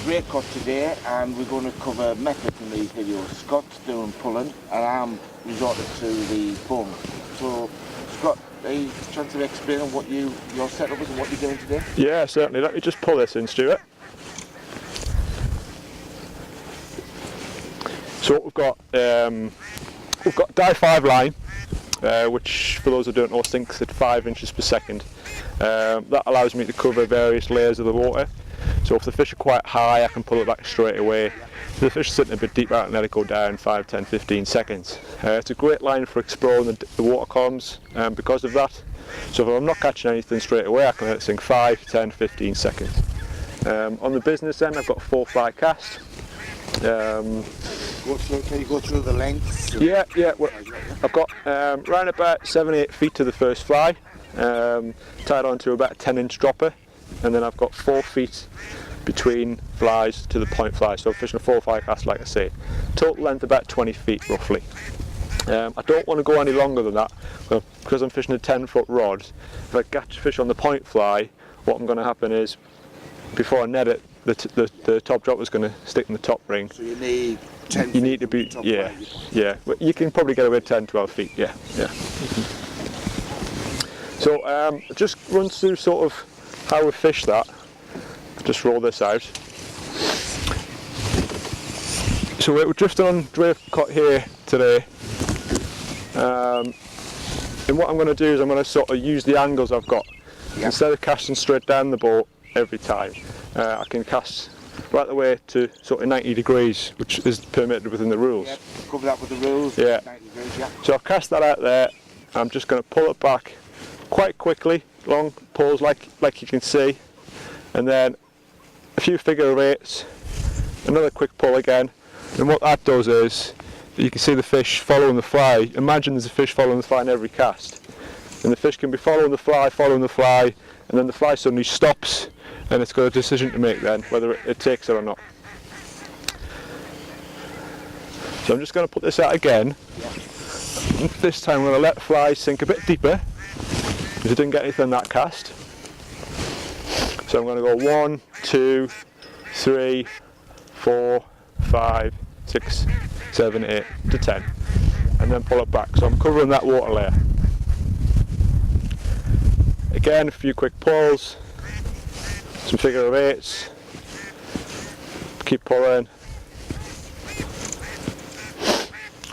great cut today, and we're going to cover methods in these videos. Scott's doing pulling and I'm resorted to the bung. So Scott, a chance of explaining what your setup is and what you're doing today? Yeah, certainly. Let me just pull this in, Stuart. So what we've got die 5 line, which for those who don't know sinks at 5 inches per second. That allows me to cover various layers of the water. So if the fish are quite high, I can pull it back straight away. If the fish are sitting a bit deeper, I can let it go down 5, 10, 15 seconds. It's a great line for exploring the water columns because of that. So if I'm not catching anything straight away, I can let it sink 5, 10, 15 seconds. On the business end, I've got a 4-fly cast. Can you go through the lengths? Yeah. Well, I've got around about 7-8 feet to the first fly, tied onto about a 10-inch dropper, and then I've got 4 feet between flies to the point fly. So I'm fishing a 4-fly cast, like I say. Total length about 20 feet roughly. I don't want to go any longer than that because I'm fishing a 10-foot rod. If I catch fish on the point fly, what's going to happen is before I net it, the top dropper is going to stick in the top ring. So you need 10 you need to be, yeah. But you can probably get away 10, 12 feet, yeah. So just run through sort of how we fish that. Just roll this out. So we're drifting on drift cut here today. And what I'm going to do is I'm going to sort of use the angles I've got. Yep. Instead of casting straight down the boat every time, I can cast right the way to sort of 90 degrees, which is permitted within the rules. Yep, cover that with the rules. Yeah. 90 degrees, yeah. So I'll cast that out there. I'm just going to pull it back quite quickly, long pulls like you can see, and then a few figure of 8s, another quick pull again, and what that does is you can see the fish following the fly. Imagine there's a fish following the fly in every cast, and the fish can be following the fly, and then the fly suddenly stops, and it's got a decision to make then whether it takes it or not. So I'm just going to put this out again. This time I'm going to let the fly sink a bit deeper because I didn't get anything in that cast. So I'm going to go 1, 2, 3, 4, 5, 6, 7, 8 to 10, and then pull it back. So I'm covering that water layer. Again, a few quick pulls, some figure of 8s, keep pulling.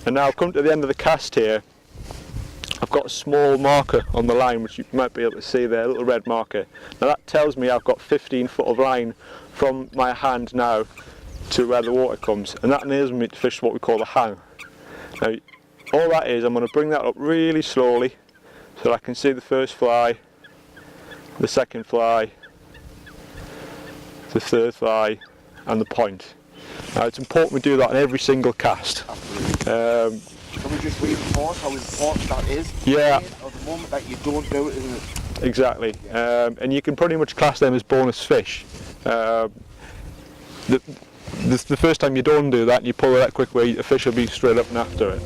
And now I've come to the end of the cast here. I've got a small marker on the line, which you might be able to see there, a little red marker. Now that tells me I've got 15 foot of line from my hand now to where the water comes, and that enables me to fish what we call a hang. Now all that is, I'm going to bring that up really slowly so that I can see the first fly, the second fly, the third fly, and the point. Now it's important we do that in every single cast. Can we just reinforce how important that is? Yeah. At the moment that you don't do it, isn't it? Exactly. And you can pretty much class them as bonus fish. The first time you don't do that and you pull it that quick way, the fish will be straight up and after it.